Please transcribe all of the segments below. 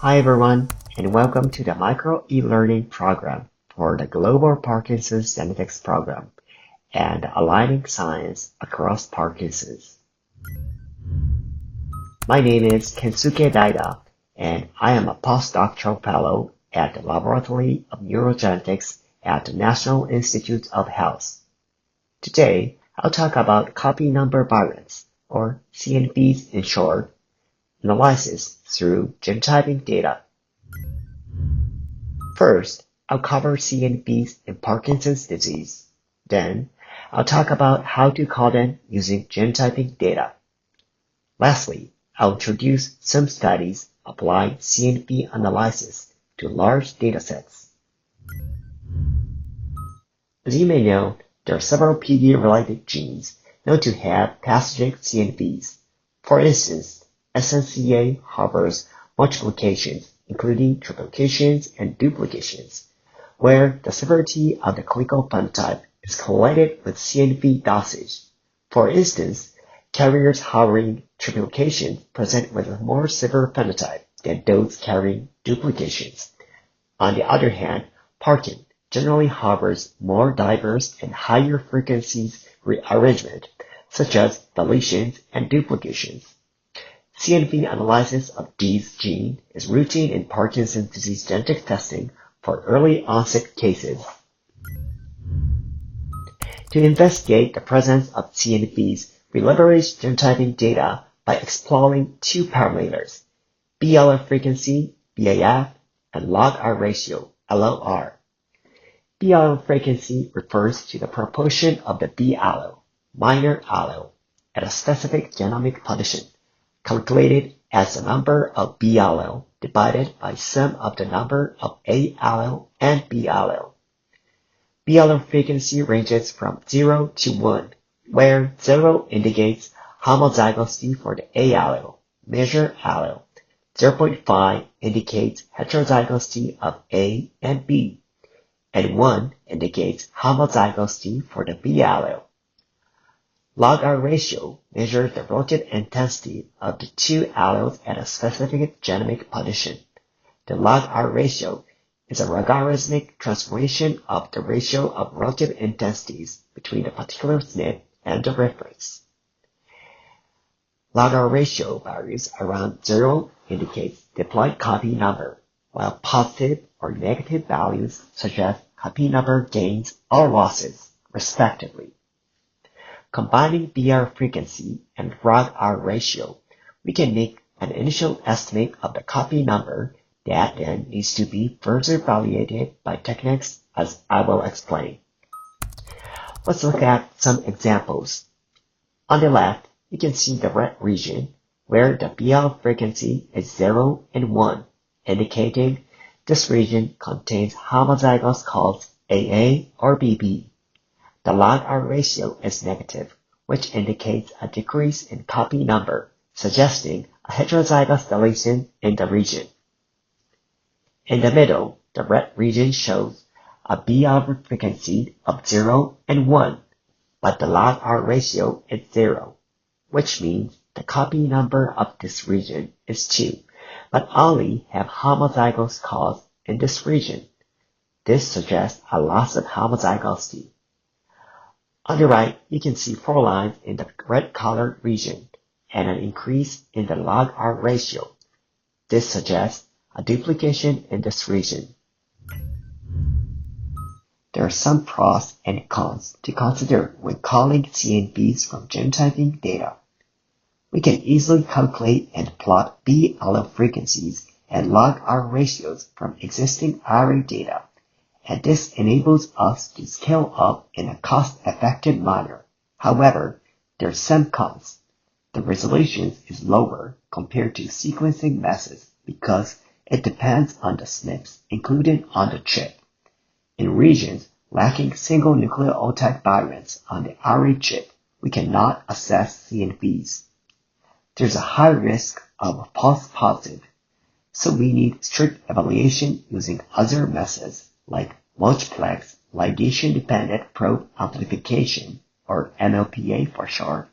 Hi everyone, and welcome to the Micro e-learning program for the Global Parkinson's Genetics Program and Aligning Science Across Parkinson's. My name is Kensuke Daida, and I am a postdoctoral fellow at the Laboratory of Neurogenetics at the National Institutes of Health. Today, I'll talk about copy number variants, or CNVs in short, analysis through genotyping data. First, I'll cover CNVs in Parkinson's disease. Then, I'll talk about how to call them using genotyping data. Lastly, I'll introduce some studies applying CNV analysis to large datasets. As you may know, there are several PD-related genes known to have pathogenic CNVs. For instance, SNCA harbors multiplications, including triplications and duplications, where the severity of the clinical phenotype is correlated with CNV dosage. For instance, carriers harboring triplications present with a more severe phenotype than those carrying duplications. On the other hand, Parkin generally harbors more diverse and higher frequencies rearrangement, such as deletions and duplications. CNV analysis of these genes is routine in Parkinson's disease genetic testing for early onset cases. To investigate the presence of CNVs, we leverage genotyping data by exploring two parameters, BLR frequency, BAF, and log-R ratio, LOR. BLR frequency refers to the proportion of the B allele, minor allele, at a specific genomic position, calculated as the number of B allele divided by sum of the number of A allele and B allele. B allele frequency ranges from 0 to 1, where 0 indicates homozygosity for the A allele, measure allele. 0.5 indicates heterozygosity of A and B, and 1 indicates homozygosity for the B allele. Log-R ratio measures the relative intensity of the two alleles at a specific genomic position. The log-R ratio is a logarithmic transformation of the ratio of relative intensities between the particular SNP and the reference. Log-R ratio values around 0 indicates diploid copy number, while positive or negative values such as copy number gains or losses, respectively. Combining BR frequency and log-R ratio, we can make an initial estimate of the copy number that then needs to be further evaluated by techniques as I will explain. Let's look at some examples. On the left, you can see the red region where the BL frequency is 0 and 1, indicating this region contains homozygous calls AA or BB. The log-R ratio is negative, which indicates a decrease in copy number, suggesting a heterozygous deletion in the region. In the middle, the red region shows a BR frequency of 0 and 1, but the log-R ratio is 0, which means the copy number of this region is 2, but only have homozygous calls in this region. This suggests a loss of homozygosity. On the right, you can see 4 lines in the red colored region and an increase in the log-R ratio. This suggests a duplication in this region. There are some pros and cons to consider when calling CNVs from genotyping data. We can easily calculate and plot B allele frequencies and log-R ratios from existing array data, and this enables us to scale up in a cost-effective manner. However, there are some cons. The resolution is lower compared to sequencing methods because it depends on the SNPs included on the chip. In regions lacking single nucleotide variants on the array chip, we cannot assess CNVs. There's a high risk of false positive, so we need strict evaluation using other methods like multiplex ligation-dependent probe amplification, or MLPA for short,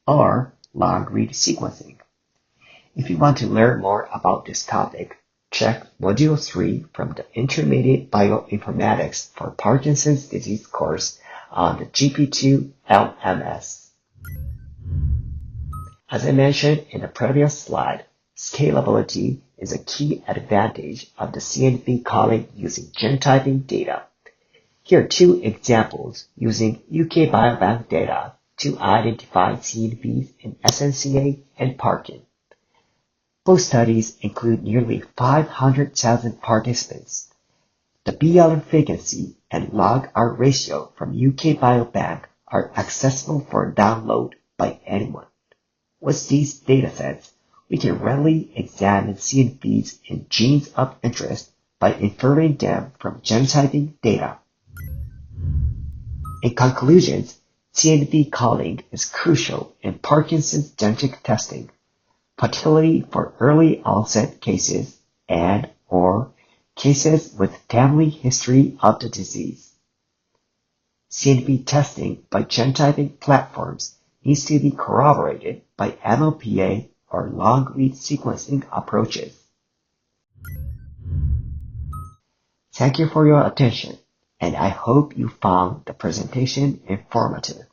or long-read sequencing. If you want to learn more about this topic, check Module 3 from the Intermediate Bioinformatics for Parkinson's Disease course on the GP2 LMS. As I mentioned in the previous slide, scalability is a key advantage of the CNV calling using genotyping data. Here are two examples using UK Biobank data to identify CNVs in SNCA and Parkin. Both studies include nearly 500,000 participants. The BLM frequency and log-R ratio from UK Biobank are accessible for download by anyone. With these datasets, we can readily examine CNVs in genes of interest by inferring them from genotyping data. In conclusion, CNV calling is crucial in Parkinson's genetic testing, particularly for early onset cases and/or cases with family history of the disease. CNV testing by genotyping platforms needs to be corroborated by MLPA or long-read sequencing approaches. Thank you for your attention, and I hope you found the presentation informative.